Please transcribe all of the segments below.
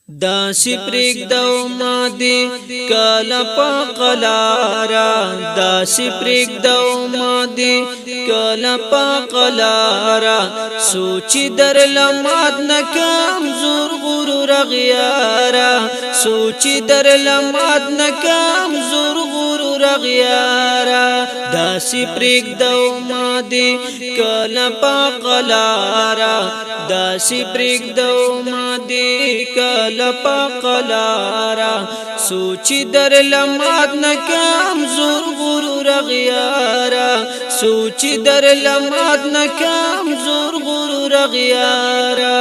داسی پریک دو مادی کالا پا قلارا داسی پریک دو مادی کالا پا قلارا سوچی در لمات نکام زور غرور غیارا سوچی در لمات نکام زور غرور غیارا داسی پریک دو مادی کالا پا قلارا داسی پریک دو مادی کالا پا قلارا سوچی در لمات نکام زور غرور غیارا سوچی در لمات نکام زور غرور غیارا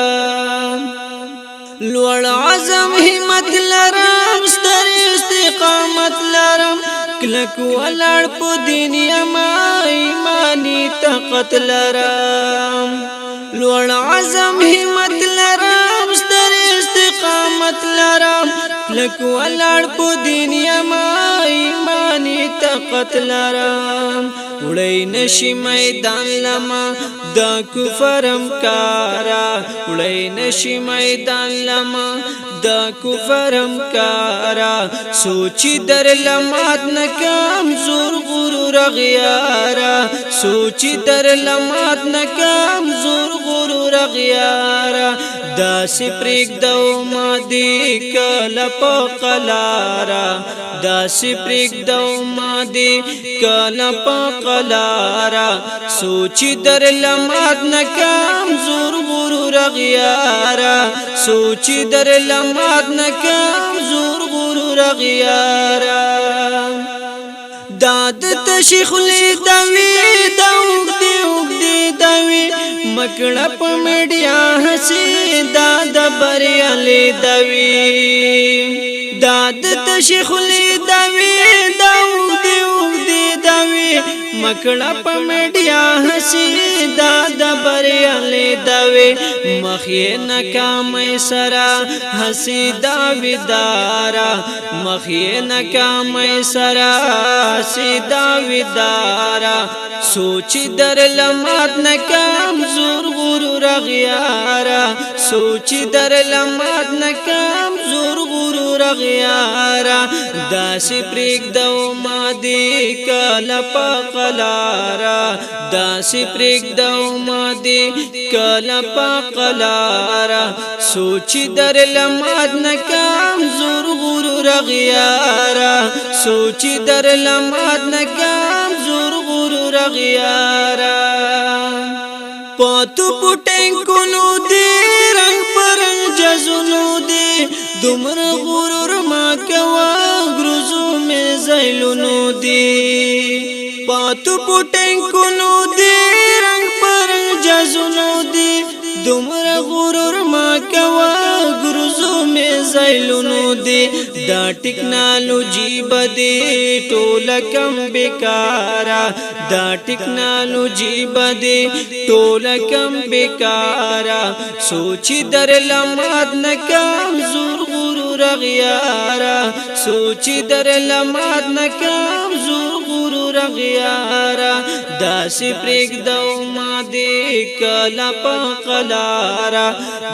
لوړ عزم همت لرم ستر استقامت لرم کلک ولړ په دین یما ایمانی طاقت لرم لوړ عزم همت لرم ستر استقامت لرم کلک ولړ په دین یما ایمانی طاقت لرم وړی نشي میدان لما دا کفرم کارا وړی نشي میدان لما دا کفرم کارا سوچی در لمات نکام زور غرور غیارا سوچی در لمات نکام زور غرور غیارا داسی پریک دو مادی کالا پا قلارا داسی پریک دو مادی کالا پا قلارا سوچی در لمات نکام زور غرور غیارا سوچی در لمات نکام زور غرور غیارا داد تشیخ لی دوی دوگدی دوی مکڑا پا میڈیا حسی داد بریالی دوی داد تشیخ لی دوی دوگدی دوی مکڑا پا میڈیا حسی داد بریالی دوی مخی نکامی سرا حسی داوی دارا مخی نکامی سرا حسی داوی دارا سوچی در لمات نکام زور غرور غیارا سوچی در لمات نکام زور غرور غیارا داسی پریک دو مادی کالا پا قلارا داسی پریک دو مادی کالا پا قلارا سوچی در لمات نکام زور غرور غیارا سوچی در لمات نکام زور غرور غیارا پاتو پټنګ کونو دی رنگ پرنګ جزونو دی دمر غرور ما کوا غرزو می زیلونو دی پاتو پټنګ کونو دی رنگ پرنګ جزونو دی دمر غرور ما کوا غرزو می زیلونو دی دا ټیکنالوژي بده ټول کم بیکارا دا ټیکنالوژي بده ټول کم بیکارا سوچی در لمات نکام زور غرور غیارا سوچی در لمات نکام زور غرور غیارا داسی پریک دو مادی کالا پا قلارا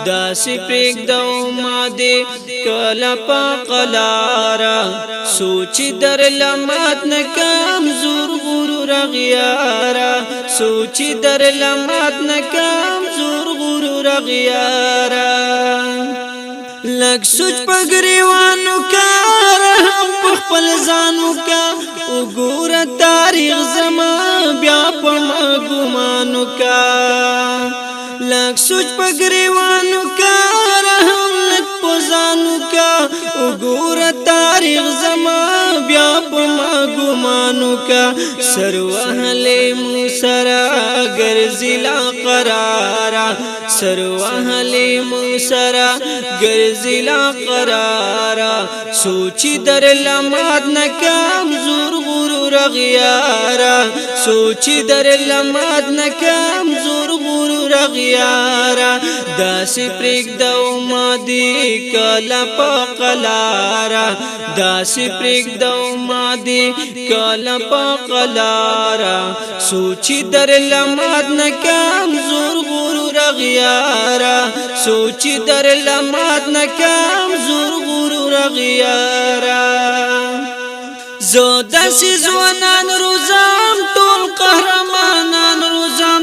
داسی پریک دو مادی کالا پا قلارا سوچی در لمات نکام زور غرور غیارا سوچی در لمات نکام زور غرور غیارا لگ سوچ پگریوانو کا رحم پخپل زانو کا اگور تاریخ زما بیا پما گمانو کا لگ سوچ پگریوانو کا رحم لگ پزانو کا اگور تاریخ زما بیا پما گمانو کا سروحلی موسرا گرزلا قرارا سروحلی موسرا گرزلا قرارا سوچی در لمات نکام زور غرور غیارا سوچی در لمات نکام زور غرور غیارا داسی پریک دو مادی کالا پا قلارا داسی پریک دو مادی کالا پا قلارا سوچی در لمات نکام زور غرور غیارا سوچی در لمات نکام غیارا زو داسې ځوانان روزم ټول قهرمانان روزم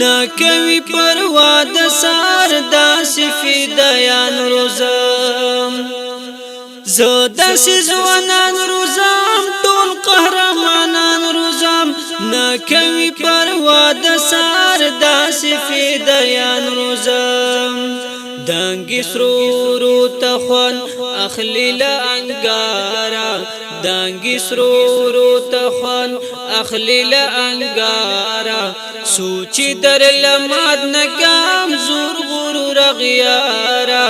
ناکوي پروا د سار داسې فدایان روزم زو داسې ځوانان روزم ټول قهرمانان روزم ناکوي پروا د سار داسې فدایان روزم دانګي سرورو تخون اخلي لانګارا دانګي سرورو تخون اخلي لانګارا سوچي در لماد نکام زور غرور غیارا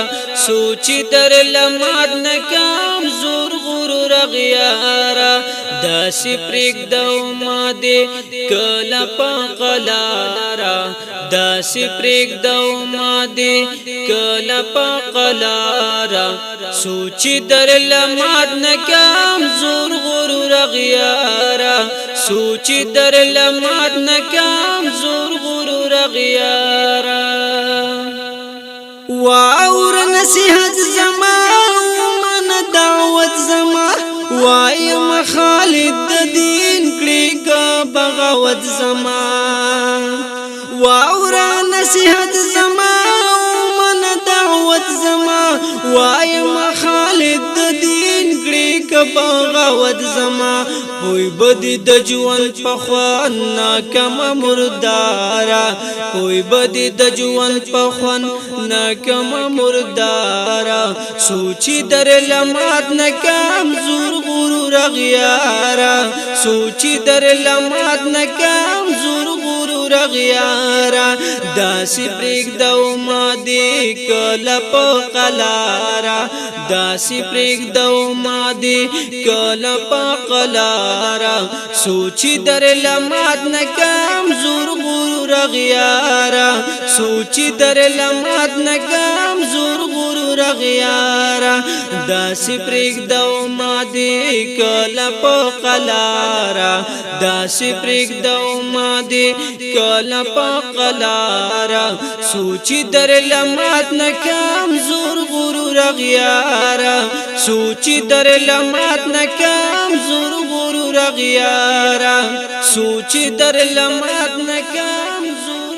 سوچي در لماد نکام زور غرور غیارا داسې پرېږدو ما دې کله په قلارا داسې پرېږدو ما دې کله په قلارا سوچي در لماد نکام زور غرور غیارا سوچي در لماد نکام زور غرور غیارا واور نصیحت زما من دعوت زما وایم خالد دین کړي کا بغاوت زما واور نصیحت زما من دعوت زما وایم خالد دین کړي کا بغاوت زما وای بدی د ژوند په خوان ناکام مردارا وای بدی د ژوند په خوان ناکام مردارا سوچي در لمات نکام زور غرور غیارا سوچي در لمات نکام زور غرور غیارا داسې پرېږدو ما دې کله په قلارا داسې پرېږدو ما دې کله په قلارا سوچي در لمات نکام زور غرور غیارا سوچي در لمات نکام زور غرور غیارا داسې پرېږدو ما دې کله په قلارا داسې پرېږدو ما دې کله په قلارا سوچي در لمات نکام زور غرور غیارا سوچي در لمات نکام زور غرور غیارا سوچي در لمات نکام زور